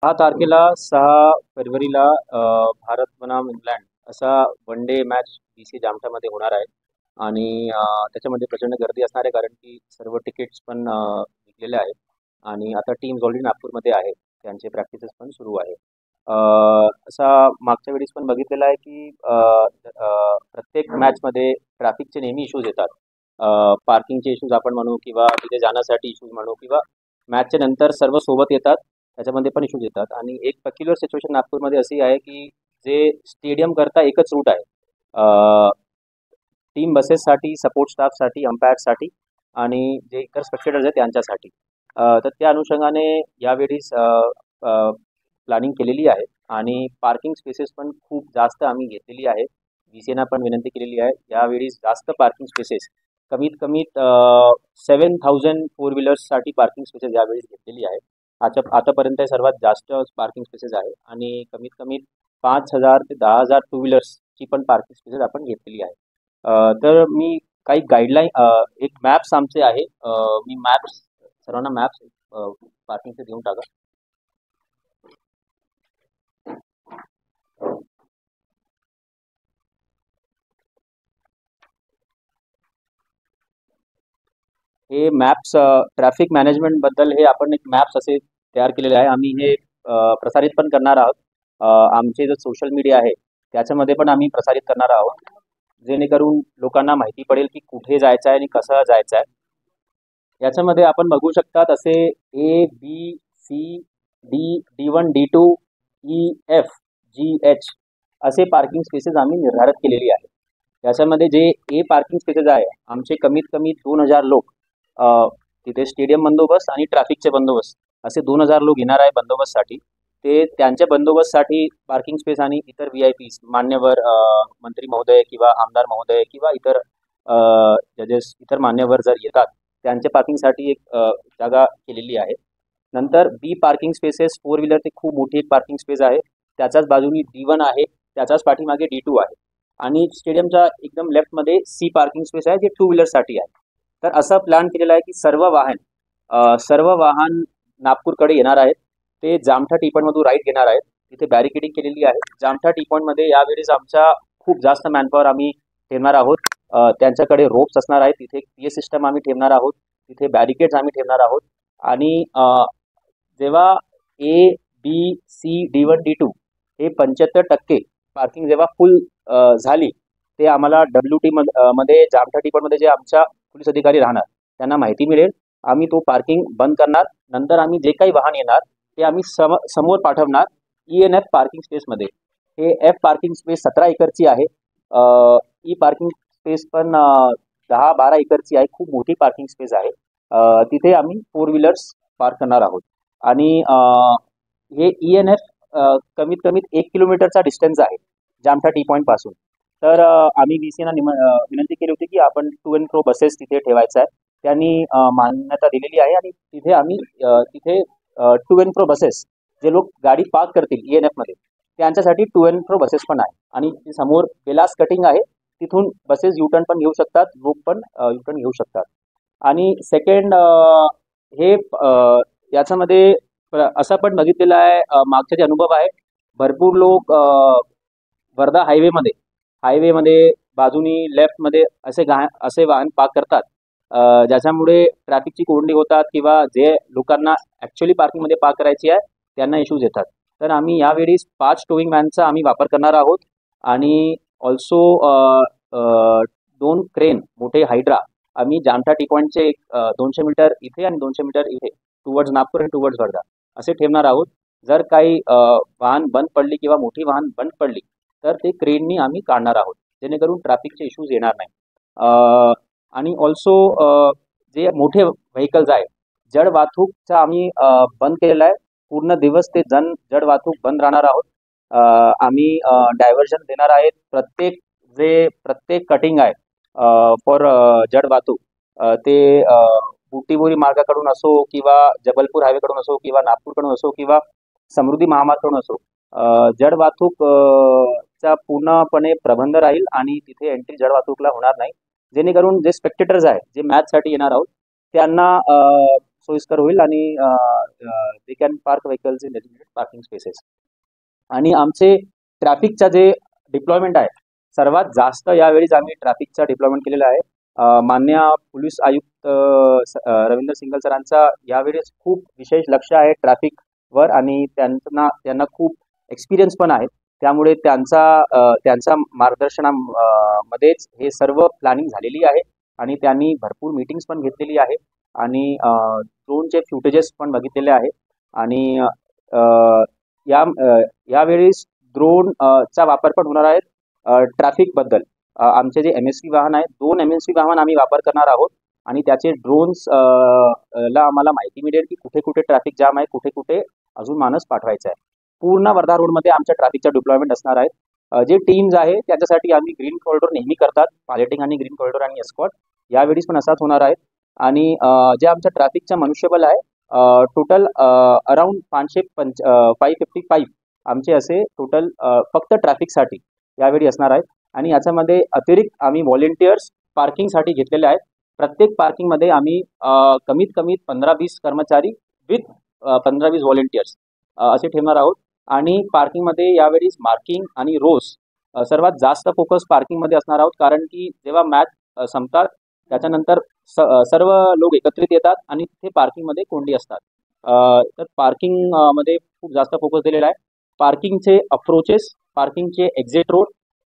6 तारखेला 6 फरवरीला भारत बनाम इंग्लंड असा वन डे मॅच BC जामठामध्ये होणार आहे. आणि त्याच्यामध्ये प्रचंड गर्दी असणार आहे, कारण की सर्व तिकीट्स पण विकलेले आहेत. आणि आता टीम्स ऑलरेडी नागपूरमध्ये आहेत, त्यांचे प्रॅक्टिसेस पण सुरू आहे. असा मागच्या वेळेस पण बघितलेला आहे की प्रत्येक मॅचमध्ये ट्रॅफिकचे नेहमी इश्यूज येतात. पार्किंगचे इश्यूज आपण म्हणू, किंवा तिथे जाण्यासाठी इश्यूज म्हणू, किंवा मॅचच्या नंतर सर्व सोबत येतात त्याच्यामध्ये पण इश्यूज येतात. आणि एक पर्क्युलर सिच्युएशन नागपूरमध्ये अशी आहे की जे स्टेडियम करता एकच रूट आहे टीम बसेससाठी, सपोर्ट स्टाफसाठी, अंपायर्ससाठी आणि जे इतर स्पेक्टेटर्स आहेत त्यांच्यासाठी. तर त्या अनुषंगाने यावेळी प्लॅनिंग केलेली आहे. आणि पार्किंग स्पेसेस पण खूप जास्त आम्ही घेतलेली आहे. BCAना पण विनंती केलेली आहे यावेळी जास्त पार्किंग स्पेसेस, कमीत कमीत 7,000 फोर व्हीलर्ससाठी पार्किंग स्पेसेस यावेळी घेतलेली आहे. आतापर्यंत सर्वात जास्त पार्किंग स्पेसेस आहे. आणि कमीत कमीत 5,000 ते 10,000 टू व्हीलर्सची पण पार्किंग स्पेसेस आपण घेतलेली आहे. तर मी काही गाईडलाईन, एक मॅप्स आमचे आहे. मी मॅप्स सर्वांना मॅप्स पार्किंगचे देऊन टाका. हे मॅप्स ट्रॅफिक मॅनेजमेंटबद्दल हे आपण एक मॅप्स असे तयार केलेले आहे. आम्ही हे प्रसारित पण करणार आहोत. आमचे जे सोशल मीडिया आहे त्याच्यामध्ये पण आम्ही प्रसारित करणार आहोत, जेणेकरून लोकांना माहिती पडेल की कुठे जायचं आहे आणि कसं जायचं आहे. याच्यामध्ये आपण बघू शकतात असे A, B, C, D, D1, D2, E, F, G, H असे पार्किंग स्पेसेस आम्ही निर्धारित केलेली आहे. याच्यामध्ये जे ए पार्किंग स्पेसेस आहे, आमचे कमीत कमी 2,000 लोक तिथे स्टेडियम बंदोबस्त आणि ट्रॅफिकचे बंदोबस्त असे 2,000 लोक येणार आहे बंदोबस्तसाठी. ते त्यांच्या बंदोबस्तसाठी पार्किंग स्पेस आणि इतर VIP मान्यवर मंत्री महोदय किंवा आमदार महोदय किंवा इतर जजेस, इतर मान्यवर जर येतात त्यांच्या पार्किंगसाठी एक जागा केलेली आहे. नंतर बी पार्किंग स्पेसेस फोर व्हीलरची खूप मोठी एक पार्किंग स्पेस आहे. त्याच्याच बाजूनी D1 आहे, त्याच्याच पाठीमागे D2 आहे. आणि स्टेडियमच्या एकदम लेफ्टमध्ये C पार्किंग स्पेस आहे, जे टू व्हीलरसाठी आहे. तर असं प्लॅन केलेला आहे की सर्व वाहन नागपूरकडे येणार आहेत. ते जामठा टी पॉईंटमधून राईट घेणार आहेत. तिथे बॅरिकेडिंग केलेली आहे. जामठा टी पॉईंटमध्ये यावेळेस आमच्या खूप जास्त मॅनपॉवर आम्ही ठेवणार आहोत. त्यांच्याकडे रोप्स असणार आहेत. तिथे PA सिस्टम आम्ही ठेवणार आहोत. तिथे बॅरिकेड्स आम्ही ठेवणार आहोत. आणि जेव्हा A, B, C, D1, D2 हे 75% पार्किंग जेव्हा फुल झाली, ते आम्हाला WT मध्ये जामठा मध्ये जे आमच्या पोलीस अधिकारी राहणार त्यांना माहिती मिळेल. आम्ही तो पार्किंग बंद करणार. नंतर आम्ही जे काही वाहन येणार ते आम्ही समोर पाठवणार ENF पार्किंग स्पेसमध्ये. हे F पार्किंग स्पेस 17 एकरची आहे. ई पार्किंग स्पेस पण 10-12 एकरची आहे. खूप मोठी पार्किंग स्पेस आहे. तिथे आम्ही फोर व्हीलर्स पार्क करणार आहोत. आणि हे ENF कमीत कमीत 1 किलोमीटरचा डिस्टन्स आहे जामठा टी पॉईंट पासून. तर आम्ही BCAना विनंती केली होती की आपण टू अँड फ्रो बसेस तिथे ठेवायचं आहे. त्यांनी मान्यता दिलेली आहे. आणि तिथे आम्ही तिथे टू अँड फ्रो बसेस, जे लोक गाडी पार्क करतील ENF मध्ये त्यांच्यासाठी टू अँड फ्रो बसेस पण आहे. आणि समोर बेलास कटिंग आहे, तिथून बसेस युटर्न पण घेऊ शकतात, लोक पण युटर्न घेऊ शकतात. आणि सेकंड, हे याच्यामध्ये असं पण बघितलेलं आहे, मागचे जे अनुभव आहे, भरपूर लोक वर्धा हायवेमध्ये बाजूनी लेफ्टमध्ये असे वाहन पार्क करतात, ज्याच्यामुळे ट्रॅफिकची कोंडी होतात, किंवा जे लोकांना ॲक्च्युअली पार्किंगमध्ये पार्क करायची आहे त्यांना इश्यूज येतात. तर आम्ही यावेळी 5 टोविंग व्हॅनचा आम्ही वापर करणार आहोत. आणि ऑल्सो 2 क्रेन, मोठे हायड्रा आम्ही जामठा टी पॉईंटचे 200 मीटर इथे आणि 200 मीटर इथे टुवर्ड्स नागपूर आणि टुवर्ड्स वर्धा असे ठेवणार आहोत. जर काही वाहन बंद पडली किंवा मोठी वाहन बंद पडली तर ते क्रेननी आम्ही काढणार आहोत, जेणेकरून ट्रॅफिकचे इश्यूज येणार नाही. आणि ऑल्सो जे मोठे व्हेकल्स आहे, जड वाहतूकचा आम्ही बंद केलेला आहे. पूर्ण दिवस ते जड वाहतूक बंद राहणार आहोत. आम्ही डायव्हर्जन देणार आहेत. प्रत्येक कटिंग आहे फॉर जड वाहतूक, ते बुटीबोरी मार्गाकडून असो, किंवा जबलपूर हायवेकडून असो, किंवा नागपूरकडून असो, किंवा समृद्धी महामार्गाकडून असो, जड वाहतूक चा पूर्णपणे प्रबंध राहील. आणि तिथे एंट्री जड वाहतूकला होणार नाही, जेणेकरून जे स्पेक्टेटर्स आहे, जे मॅचसाठी येणार आहोत, त्यांना सोयीस्कर होईल आणि they can park vehicles in dedicated parking spaces. आणि आमचे ट्रॅफिकचा जे डिप्लॉयमेंट आहे, सर्वात जास्त यावेळीच आम्ही ट्रॅफिकचा डिप्लॉयमेंट केलेला आहे. माननीय पोलीस आयुक्त रवींद्र सिंगल सरांचा यावेळेस खूप विशेष लक्ष आहे ट्रॅफिकवर आणि त्यांना खूप एक्सपिरियन्स पण आहे. त्यामुळे त्यांच्या मार्गदर्शनामध्येच हे सर्व प्लॅनिंग झालेली आहे आणि त्यांनी भरपूर मीटिंग्स पण घेतलेली आहे आणि ड्रोनचे फुटेजेस पण बघितलेले आहे. आणि यावेळेस ड्रोन चा वापर पण होणार आहे ट्रॅफिकबद्दल. आमचे जे MSV वाहन आहेत, 2 MSV वाहन आम्ही वापर करणार आहोत आणि त्याचे ड्रोन्स ला आम्हाला माहिती मिळेल की कुठे कुठे ट्रॅफिक जाम आहे, कुठे कुठे अजून माणूस पाठवायचा आहे. पूर्ण वर्धा रोडमध्ये आमच्या ट्रॅफिकचा डिप्लॉयमेंट असणार आहे. जे टीम्स आहे त्याच्यासाठी आम्ही ग्रीन कॉरिडॉर नेहमी करतात, पायलटिंग आणि ग्रीन कॉरिडॉर आणि एस्कॉर्ट यावेळीस पण असाच होणार आहे. आणि जे आमच्या ट्रॅफिकचा मनुष्यबळ आहे, टोटल अराउंड 555 आमचे असे टोटल फक्त ट्रॅफिकसाठी यावेळी असणार आहेत. आणि याच्यामध्ये अतिरिक्त आम्ही व्हॉलेंटियर्स पार्किंगसाठी घेतलेले आहेत. प्रत्येक पार्किंगमध्ये आम्ही कमीत कमी 15-20 कर्मचारी विथ 15-20 व्हॉलेंटियर्स असे ठेवणार आहोत. आणि पार्किंगमध्ये यावेळी मार्किंग आणि रोज सर्वात जास्त फोकस पार्किंगमध्ये असणार आहोत, कारण की जेव्हा मॅच संपतात त्याच्यानंतर सर्व लोक एकत्रित येतात आणि तिथे पार्किंगमध्ये कोंडी असतात. तर पार्किंग मध्ये खूप जास्त फोकस दिलेला आहे. पार्किंगचे अप्रोचेस, पार्किंगचे एक्झिट रोड,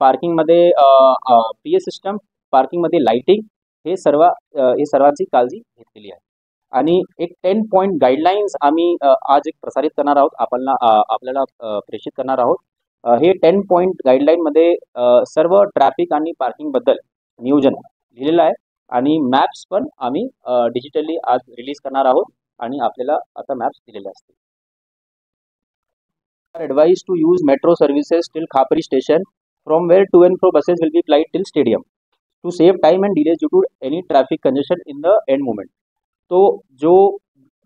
पार्किंगमध्ये PA सिस्टम, पार्किंगमध्ये लाइटिंग हे सर्वांची काळजी घेतलेली आहे. आणि एक 10 पॉईंट गाईडलाईन्स आम्ही आज एक प्रसारित करणार आहोत, आपल्याला प्रेषित करणार आहोत. हे 10 पॉईंट गाईडलाईनमध्ये सर्व ट्रॅफिक आणि पार्किंगबद्दल नियोजन लिहिलेलं आहे आणि मॅप्स पण आम्ही डिजिटली आज रिलीज करणार आहोत आणि आपल्याला आता मॅप्स दिलेले असतील. Advised to use metro services till Khapari station, from where to and fro buses will be plied till stadium to save time and delays due to any traffic congestion in the end moment. तो जो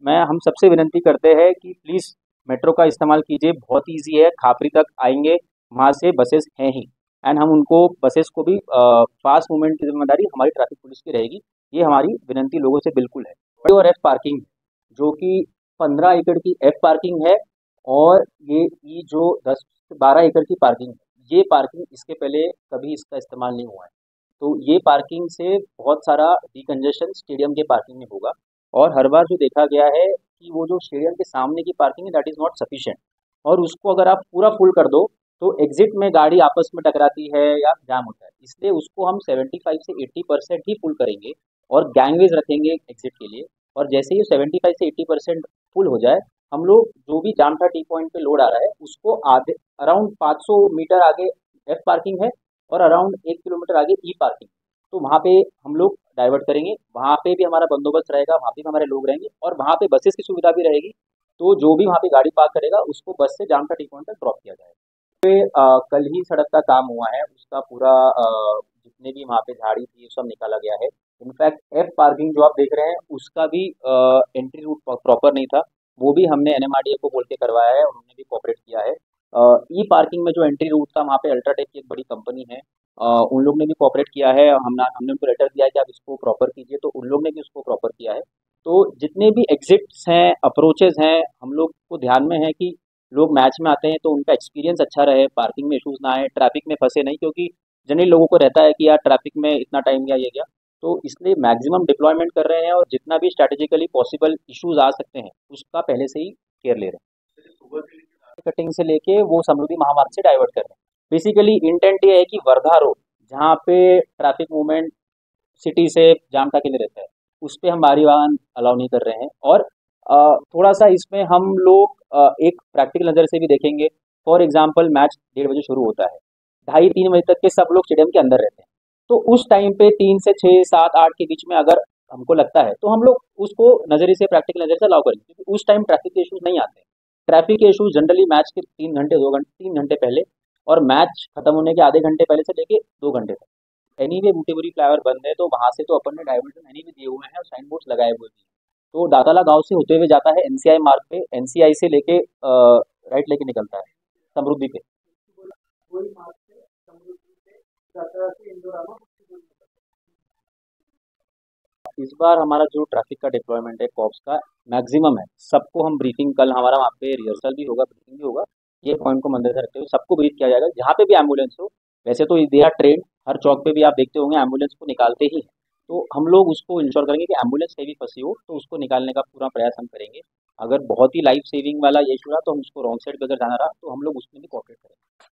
हम सबसे विनंती करते हैं कि please metro का इस्तेमाल कीजिए, बहुत ईजी है, खापरी तक आएंगे, वहाँ से बसेस हैं ही, एंड हम उनको बसेस को भी फास्ट मूवमेंट की जिम्मेदारी हमारी ट्रैफिक पुलिस की रहेगी. ये हमारी विनंती लोगों से बिल्कुल है. और F पार्किंग जो कि 15 एकड़ की F पार्किंग है और ये जो 10 से 12 एकड़ की पार्किंग है, ये पार्किंग इसके पहले कभी इसका इस्तेमाल नहीं हुआ है. तो ये पार्किंग से बहुत सारा डिकंजेशन स्टेडियम के पार्किंग में होगा. और हर बार जो देखा गया है कि वो जो स्टेडियम के सामने की पार्किंग है दैट इज़ नॉट सफिशिएंट, और उसको अगर आप पूरा फुल कर दो तो एग्जिट में गाड़ी आपस में टकराती है या जाम होता है. इसलिए उसको हम 75 से 80% ही फुल करेंगे और गैंगवेज रखेंगे एग्जिट के लिए. और जैसे ही 75 से 80% फुल हो जाए, हम लोग जो भी जामठा टी पॉइंट पे लोड आ रहा है उसको आधे अराउंड 500 मीटर आगे F पार्किंग है और अराउंड 1 किलोमीटर आगे E पार्किंग, तो वहाँ पे हम लोग डाइवर्ट करेंगे. वहाँ पे भी हमारा बंदोबस्त रहेगा, वहाँ पे भी हमारे लोग रहेंगे और वहाँ पे बसेस की सुविधा भी रहेगी. तो जो भी वहाँ पे गाड़ी पार्क करेगा उसको बस से जामठा टी पॉइंट तक ड्रॉप किया जाएगा. कल ही सड़क का काम हुआ है, उसका पूरा जितने भी वहाँ पे झाड़ी थी सब निकाला गया है. इनफैक्ट F पार्किंग जो आप देख रहे हैं उसका भी एंट्री रूट प्रॉपर नहीं था, वो भी हमने NMRDA को बोल के करवाया है, उन्होंने भी कोऑपरेट किया है. ई पार्किंग में जो एंट्री रूट था वहाँ पे अल्ट्राटेक की एक बड़ी कंपनी है, उन लोग ने भी कोऑपरेट किया है. हमने उनको लेटर दिया है कि आप इसको प्रॉपर कीजिए, तो उन लोग ने भी उसको प्रॉपर किया है. तो जितने भी एग्जिट्स हैं, अप्रोचेज हैं, हम लोग को ध्यान में है कि लोग मैच में आते हैं तो उनका एक्सपीरियंस अच्छा रहे, पार्किंग में इशूज़ ना आए, ट्रैफिक में फंसे नहीं, क्योंकि जनरली लोगों को रहता है कि यार ट्रैफिक में इतना टाइम गया ये गया. तो इसलिए मैक्सिमम डिप्लॉयमेंट कर रहे हैं और जितना भी स्ट्रैटेजिकली पॉसिबल इश्यूज आ सकते हैं उसका पहले से ही केयर ले रहे हैं. कटिंग से लेके वो समृद्धि महामार्ग से डाइवर्ट कर रहे हैं. बेसिकली इंटेंट ये है कि वर्धा रोड जहाँ पे ट्रैफिक मूवमेंट सिटी से जामठा के लिए रहता है उस पर हम भारी वाहन अलाउ नहीं कर रहे हैं. और थोड़ा सा इसमें हम लोग एक प्रैक्टिकल नज़र से भी देखेंगे. फॉर एग्जांपल मैच 1:30 बजे शुरू होता है, 2:30-3 बजे तक के सब लोग स्टेडियम के अंदर रहते हैं. तो उस टाइम पे 3 से 6, 7, 8 के बीच में अगर हमको लगता है तो हम लोग उसको नज़रिए से प्रैक्टिकल नज़र से अलाउ करेंगे, क्योंकि उस टाइम ट्रैफिक के इशूज़ नहीं आते. ट्रैफिक के इशूज़ जनरली मैच के 3 घंटे 2 घंटे 3 घंटे पहले और मैच खत्म होने के आधे घंटे पहले से लेके 2 घंटे तक. एनीवे बूटेबुरी फ्लाईओवर बंद है तो वहाँ से तो अपन ने डाइवर्जन एनीवे दिए हुए हैं और साइन बोर्ड्स लगाए हुए भी हैं. तो दाताला गांव से होते हुए जाता है NCI मार्ग पे, NCI से लेके राइट लेके निकलता है समृद्धि पे. इस बार हमारा जो ट्रैफिक का डिप्लॉयमेंट है कॉप्स का मैक्सिमम है, सबको हम ब्रीफिंग, कल हमारा वहाँ पे रिहर्सल भी होगा, ब्रीफिंग भी होगा। ये पॉइंट को मद्देनजर रखते हुए सबको ब्रीफ किया जाएगा, जहाँ पे भी एम्बुलेंस हो। वैसे तो दे आर ट्रेन, हर चौक पे भी आप देखते होंगे एम्बुलेंस को निकालते ही हैं। तो हम लोग उसको इंश्योर करेंगे कि एम्बुलेंस कहीं भी फंसी हो तो उसको निकालने का पूरा प्रयास हम करेंगे। अगर बहुत ही लाइफ सेविंग वाला ये इशू रहा तो हम उसको रॉन्ग साइड पे अगर जाना रहा तो हम लोग उसमें भी कोऑपरेट करेंगे।